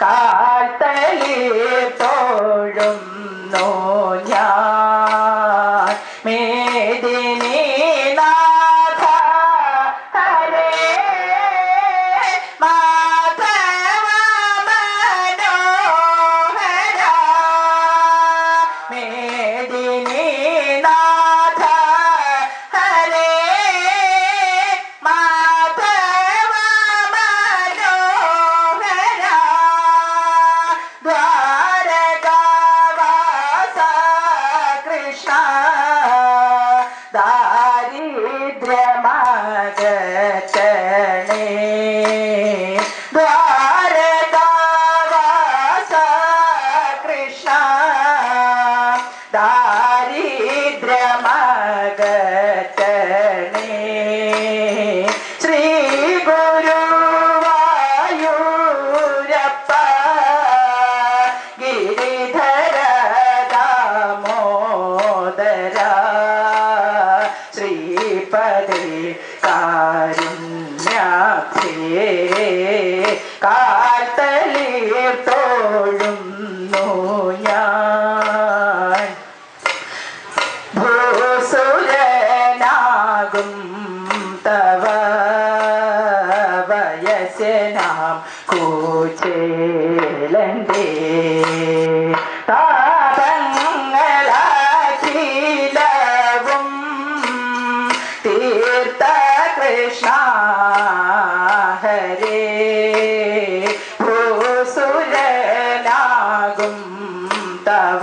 കാൽത്തലി തോഴുന്നു ഞാൻ മേദിനി നാഥ ഹരേ മാധവ മനോഹര മേദിനി നാഥ ഹരേ മാധവ മനോഹര ദ്വാരകാവാസ കൃഷ്ണ ദാരിദ്ര്യമകറ്റണേ ദ്വാരകാവാസ കൃഷ്ണ ദാരിദ്ര്യമകറ്റണേ ശ്രീ ഗുരുവായൂരപ്പ ഗിരിധര ദാമോദര ശ്രീപദേ കാരുണ്യാബ്ധേ കാൽത്തലീർ തോഴുന്നു ഞാൻ ഭൂസുരനാകും തവ വയസ്സനാം കൂച്ചേലണ്ടേ താപങ്ങളാഖിലവും തീർത്ഥ കൃഷ്ണ ഹരേ ഭൂസുരനാകും തവ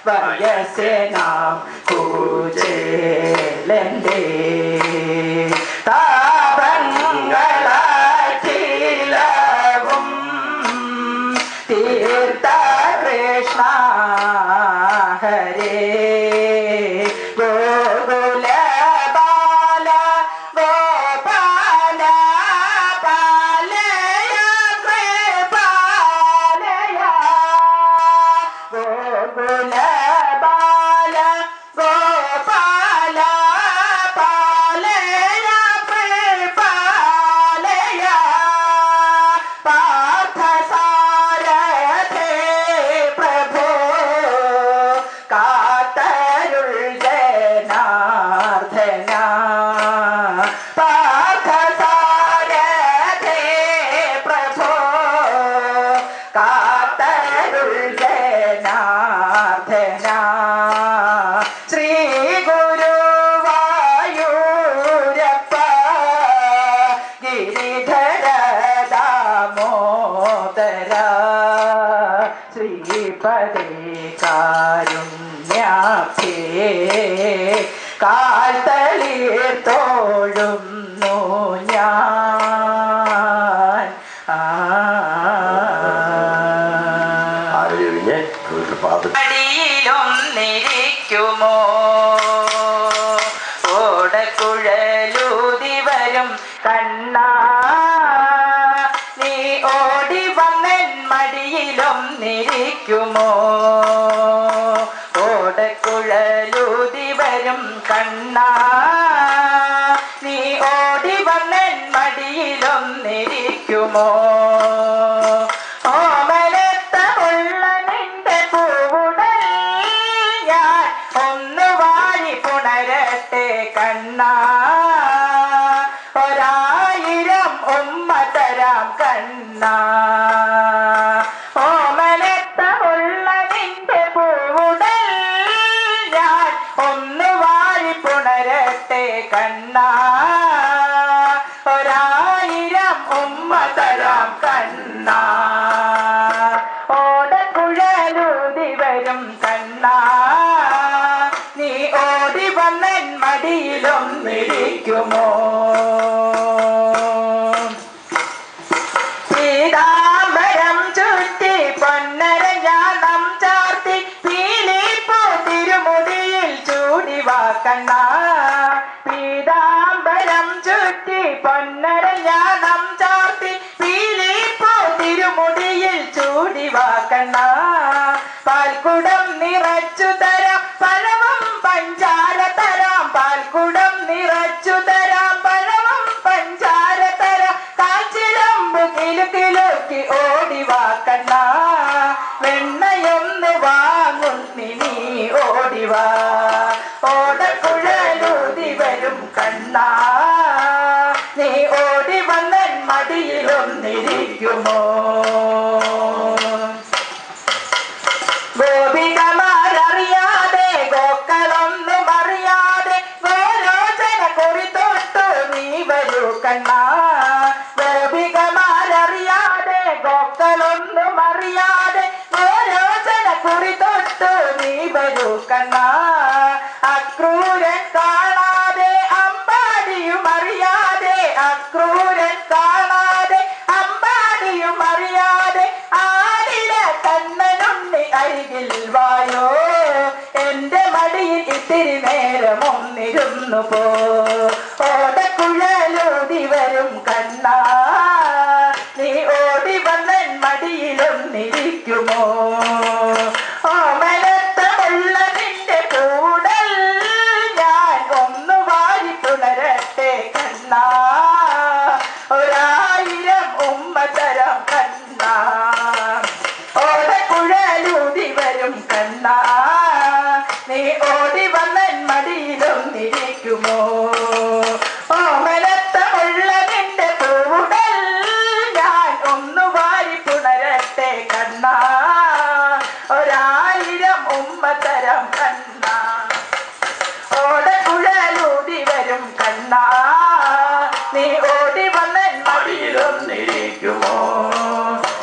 വയസ്സനാം കൂച്ചേലണ്ടേ താപങ്ങളാഖിലവും തീർത്ഥ കൃഷ്ണ ഹരേ ഗോകുല ബാല ഗോപാല പാലയ കൃപാലയ ഗോകുല ബാല ഗോപാല പാലയ കൃപാലയ പാർത്ഥസാരഥേ പ്രഭോ കാത്തരുൾ ജനാർദ്ദന പാർത്ഥസാരഥേ പ്രഭോ കാത്തരുൾ ജനാർദ്ദന ശ്രീ ഗുരുവായൂരപ്പ ഗിരിധര ദാമോദര ശ്രീപദേ കാരുണ്യാബ്ധേ കാൽത്തലീർ തോഴുന്നു ഞാൻ അടിയിലൊന്നിരിക്കുമോ ഓടക്കുഴലൂതി വരും കണ്ണാ നീ ഓടി വന്നൻ മടിയിലൊന്നിരിക്കുമോ ഓടക്കുഴലൂതി വരും കണ്ണാ നീ ഓടി വന്നൻ മടിയിലൊന്നിരിക്കുമോ ഓമനത്തമുള്ള നിന്റെ പൂവുടൽ ഞാൻ ഒന്നു വാരി പുണരട്ടെ കണ്ണാ ഒരായിരം ഉമ്മ തരാം കണ്ണാ ഓമനത്തമുള്ള നിന്റെ പൂവുടൽ ഞാൻ ഒന്നു വാരി പുണരട്ടെ കണ്ണാ ഒരായിരം ഉമ്മ തരാം കണ്ണാ ഓടക്കുഴലൂതി വരും കണ്ണാ നീ ഓടി വന്നൻ മടിയിലൊന്നിരിക്കുമോ പീതാംബരം ചുറ്റി പൊന്നരഞ്ഞാണം ചാർത്തി പീലിപ്പൂ തിരുമുടിയിൽ ചൂടിവാ കണ്ണാ പീതാംബരം ചുറ്റി പൊന്നരഞ്ഞാണം ചാർത്തി പീലിപ്പൂ തിരുമുടിയിൽ ചൂടിവാ കണ്ണാ പാൽക്കുടം നിറച്ചു തരാം പഴവും പഞ്ചാര തരാം പാൽക്കുടം നിറച്ചു തരാം പഴവും പഞ്ചാര തരാം കാച്ചിലമ്പു കിലുകിലു നോക്കി ഓടിവാ കണ്ണാ വെണ്ണയൊന്ന് വാങ്ങുന്നി നീ ഓടിവാ ഓടക്കുഴലൂതി വരും കണ്ണാ നീ ഓടി വന്നൻ മടിയിലൊന്നിരിക്കുമോ ഗോപികമാരറിയാതെ ഗോക്കളൊന്നും അറിയാതെ ഗോരോചന കുറിതൊട്ടു നീ വരൂ കണ്ണാ ഗോപികമാരറിയാതെ ഗോക്കളൊന്നും അറിയാതെ ഗോരോചന കുറിതൊട്ടു നീ വരൂ കണ്ണാ അക്രൂരൻ കാണാതെ അമ്പാടിയും അറിയാതെ അക്രൂരൻ കാണാതെ അമ്പാടിയും അറിയാതെ ആടില കണ്ണനുണ്ണി അരികിൽ വായോ എന്റെ മടിയിൽ ഇത്തിരി നേരം ഒന്നിരുന്നു പോ ഓടക്കുഴലൂതി വരും കണ്ണാ നീ ഓടി വന്നൻ മടിയിലൊന്നിരിക്കുമോ ഓമനത്തമുള്ള നിന്റെ കൂടൽ ഞാൻ ഒന്നു വാരി പുണരട്ടെ കണ്ണാ ഒരായിരം ഉമ്മ തരം കണ്ണാ ഓടക്കുഴലൂതി വരും കണ്ണാ നീ ഓടി വന്നൻ മടിയിലൊന്നിരിക്കുമോ ഓമനത്തമുള്ള നിന്റെ കൂടൽ ഞാൻ ഒന്നു വാരി പുണരട്ടെ കണ്ണാ ഒരായിരം ഉമ്മ തരം കണ്ണാ ഓടക്കുഴലൂതി വരും കണ്ണാ നീ ഓടി വന്നൻ മടിയിലൊന്നിരിക്കുമോ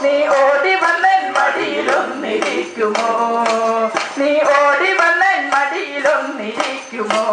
നീ ഓടി വന്നൻ മടിയിലൊന്നിരിക്കുമോ നീ ഓടി വന്നൻ മടിയിലൊന്നിരിക്കുമോ